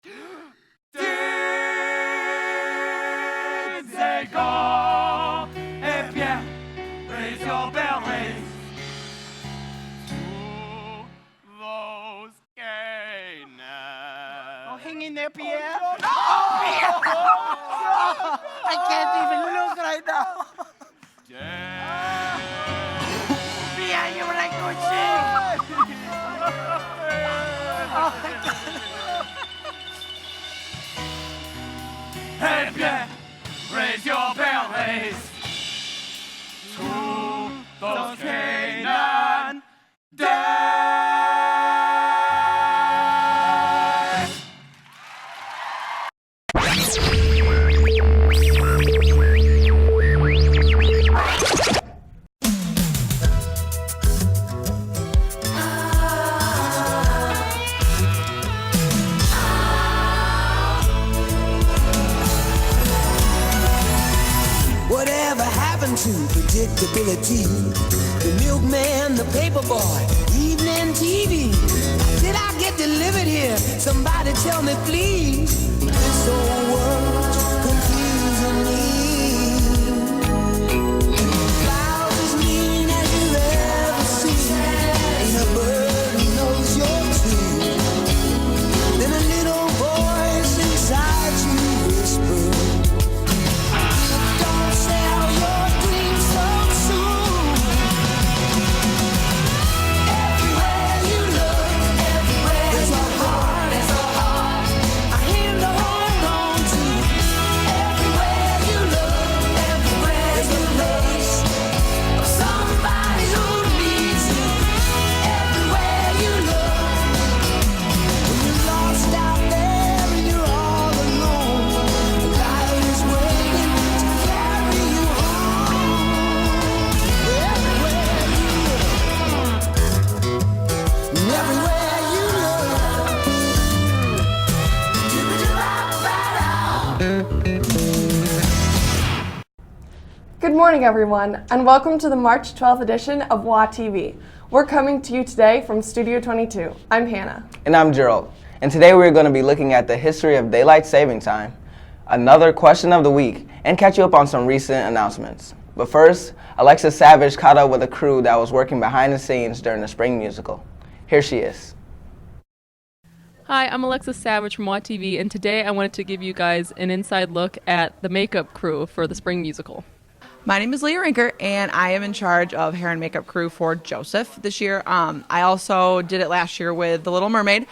Did they go? Eh bien, raise your bellies to those canaries. Oh, hang in there, Pierre. I can't even look right now. Pierre, you were like good shit. Eh bien, raise your bellies to those Canaan days. Whatever happened to predictability? The milkman, the paperboy, evening TV. Did I get delivered here? Somebody tell me, please. This whole world's confusing me. Clouds as mean as you've ever seen. Ain't a bird who knows you're true. Then a little voice inside you whispers, don't sell your dreams so soon. Everywhere you look, everywhere there's a heart, a hand to hold on to. Everywhere you look, everywhere there's a place of somebody who needs you. Everywhere you look, when you're lost out there and you're all alone, the light is waiting to carry you home. Everywhere you look, everywhere you look. Good morning, everyone, and welcome to the March 12th edition of WAtv. We're coming to you today from Studio 22. I'm Hannah. And I'm Gerald. And today we're going to be looking at the history of daylight saving time, another question of the week, and catch you up on some recent announcements. But first, Alexis Savage caught up with a crew that was working behind the scenes during the spring musical. Here she is. Hi, I'm Alexis Savage from WAtv, and today I wanted to give you guys an inside look at the makeup crew for the spring musical. My name is Leah Rinker, and I am in charge of hair and makeup crew for Joseph this year. I also did it last year with The Little Mermaid.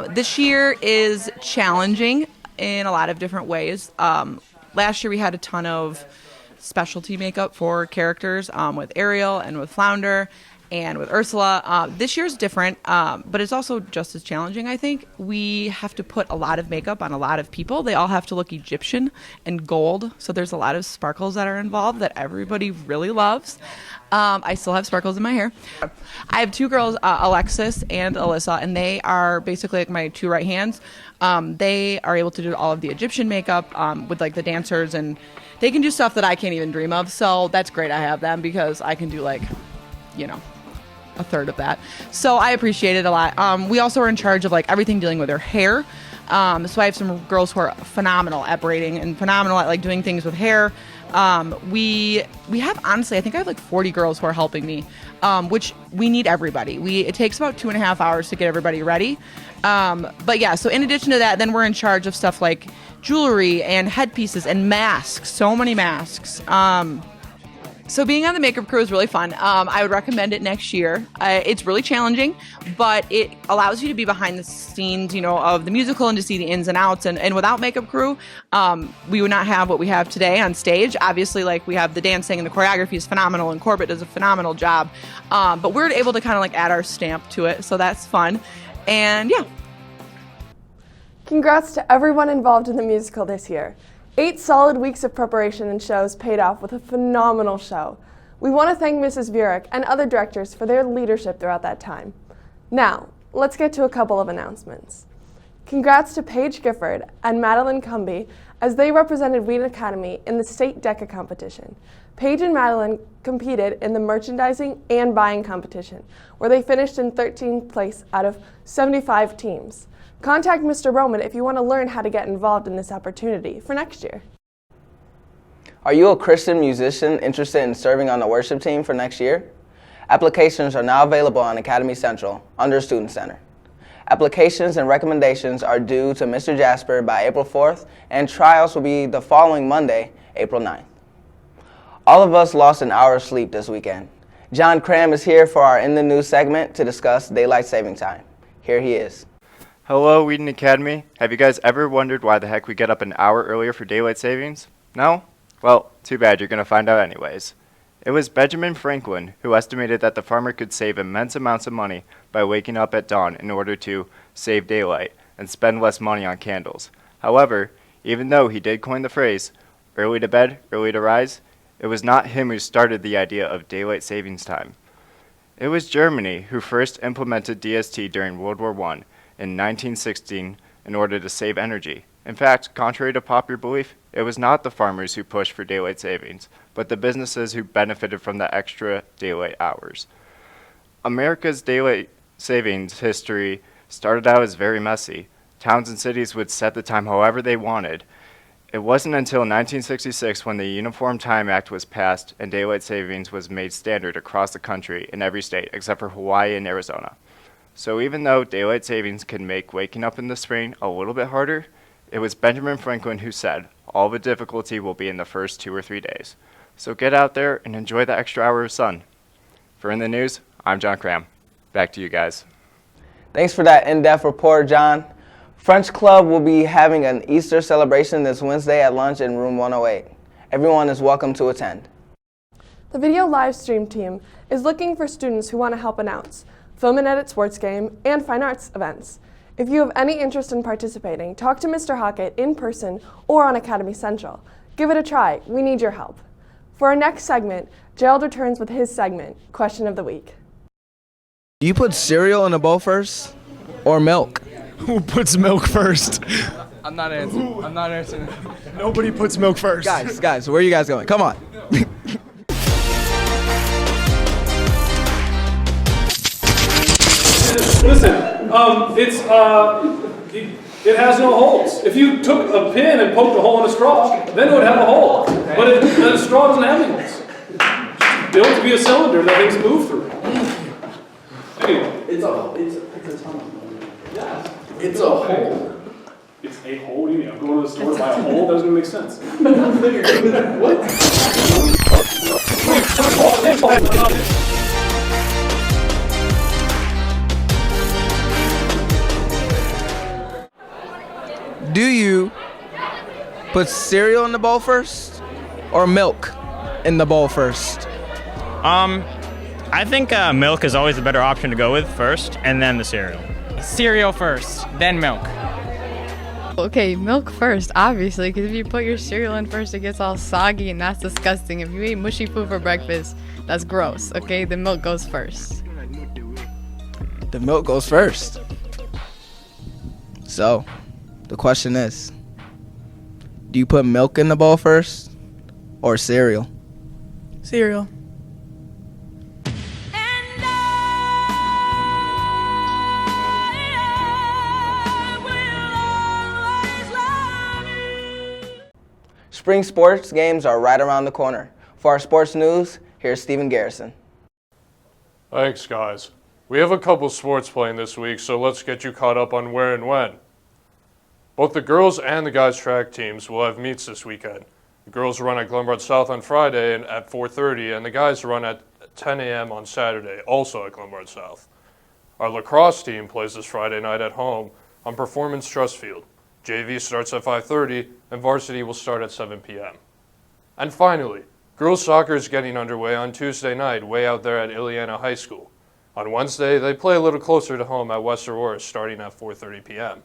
This year is challenging in a lot of different ways. Last year we had a ton of specialty makeup for characters with Ariel and with Flounder and with Ursula. This year's different, but it's also just as challenging, I think. We have to put a lot of makeup on a lot of people. They all have to look Egyptian and gold, so there's a lot of sparkles that are involved that everybody really loves. I still have sparkles in my hair. I have two girls, Alexis and Alyssa, and they are basically like my two right hands. They are able to do all of the Egyptian makeup with like the dancers, and they can do stuff that I can't even dream of, so that's great I have them because I can do like, you know, a third of that. So I appreciate it a lot. We also are in charge of like everything dealing with their hair. So I have some girls who are phenomenal at braiding and phenomenal at like doing things with hair. We have, honestly, I think I have like 40 girls who are helping me, which we need everybody. It takes about 2.5 hours to get everybody ready. But yeah, so in addition to that, then we're in charge of stuff like jewelry and headpieces and masks, so many masks. So being on the makeup crew is really fun. I would recommend it next year. It's really challenging, but it allows you to be behind the scenes, you know, of the musical and to see the ins and outs. And without makeup crew, we would not have what we have today on stage. Obviously, like we have the dancing and the choreography is phenomenal, and Corbett does a phenomenal job. But we're able to kind of like add our stamp to it, so that's fun. And yeah. Congrats to everyone involved in the musical this year. 8 solid weeks of preparation and shows paid off with a phenomenal show. We want to thank Mrs. Vurick and other directors for their leadership throughout that time. Now, let's get to a couple of announcements. Congrats to Paige Gifford and Madeline Cumby as they represented Wheaton Academy in the state DECA competition. Paige and Madeline competed in the merchandising and buying competition, where they finished in 13th place out of 75 teams. Contact Mr. Roman if you want to learn how to get involved in this opportunity for next year. Are you a Christian musician interested in serving on the worship team for next year? Applications are now available on Academy Central under Student Center. Applications and recommendations are due to Mr. Jasper by April 4th, and trials will be the following Monday, April 9th. All of us lost an hour of sleep this weekend. John Cram is here for our In the News segment to discuss daylight saving time. Here he is. Hello, Wheaton Academy. Have you guys ever wondered why the heck we get up an hour earlier for daylight savings? No? Well, too bad, you're going to find out anyways. It was Benjamin Franklin who estimated that the farmer could save immense amounts of money by waking up at dawn in order to save daylight and spend less money on candles. However, even though he did coin the phrase, early to bed, early to rise, it was not him who started the idea of daylight savings time. It was Germany who first implemented DST during World War I in 1916 in order to save energy. In fact, contrary to popular belief, it was not the farmers who pushed for daylight savings, but the businesses who benefited from the extra daylight hours. America's daylight savings history started out as very messy. Towns and cities would set the time however they wanted. It wasn't until 1966 when the Uniform Time Act was passed and daylight savings was made standard across the country in every state except for Hawaii and Arizona. So even though daylight savings can make waking up in the spring a little bit harder, it was Benjamin Franklin who said, all the difficulty will be in the first 2 or 3 days. So get out there and enjoy the extra hour of sun. For In the News, I'm John Cram. Back to you guys. Thanks for that in-depth report, John. French Club will be having an Easter celebration this Wednesday at lunch in room 108. Everyone is welcome to attend. The video live stream team is looking for students who want to help announce, film and edit sports game, and fine arts events. If you have any interest in participating, talk to Mr. Hockett in person or on Academy Central. Give it a try. We need your help. For our next segment, Gerald returns with his segment, Question of the Week. Do you put cereal in a bowl first or milk? Who puts milk first? I'm not answering. Nobody puts milk first. Guys, where are you guys going? Come on. Listen, it has no holes. If you took a pin and poked a hole in a straw, then it would have a hole. But the straw doesn't have any holes. Built to be a cylinder that things move through. Anyway. It's a tunnel. Yeah. It's a hole. It's a hole? What do you mean? I'm going to the store to buy a hole? That doesn't make sense. What? Do you put cereal in the bowl first or milk in the bowl first? I think milk is always the better option to go with first, and then the cereal. Cereal first, then milk. Okay, milk first, obviously, because if you put your cereal in first, it gets all soggy, and that's disgusting. If you eat mushy food for breakfast, that's gross, okay? The milk goes first. The milk goes first. So, the question is, do you put milk in the bowl first or cereal? Cereal. Spring sports games are right around the corner. For our sports news, here's Stephen Garrison. Thanks, guys. We have a couple sports playing this week, so let's get you caught up on where and when. Both the girls and the guys track teams will have meets this weekend. The girls run at Glenbard South on Friday and at 4:30, and the guys run at 10 a.m. on Saturday, also at Glenbard South. Our lacrosse team plays this Friday night at home on Performance Trust Field. JV starts at 5:30, and varsity will start at 7 p.m. And finally, girls soccer is getting underway on Tuesday night way out there at Ileana High School. On Wednesday, they play a little closer to home at West Aurora starting at 4:30 p.m.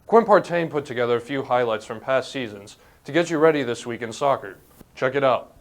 Quinn Partain put together a few highlights from past seasons to get you ready this week in soccer. Check it out.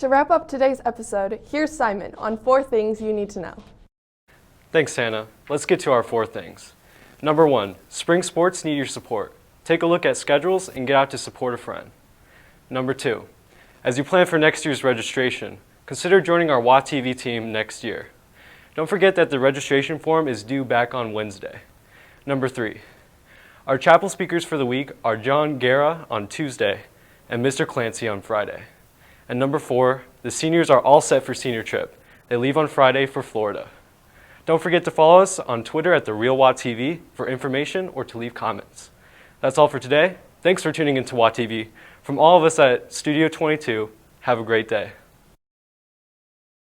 To wrap up today's episode, here's Simon on 4 things you need to know. Thanks, Hannah. Let's get to our 4 things. Number 1, spring sports need your support. Take a look at schedules and get out to support a friend. Number 2, as you plan for next year's registration, consider joining our WAtv team next year. Don't forget that the registration form is due back on Wednesday. Number 3, our chapel speakers for the week are John Guerra on Tuesday and Mr. Clancy on Friday. And number 4, the seniors are all set for senior trip. They leave on Friday for Florida. Don't forget to follow us on Twitter at @TheRealWattTV for information or to leave comments. That's all for today. Thanks for tuning into WattTV. From all of us at Studio 22, have a great day.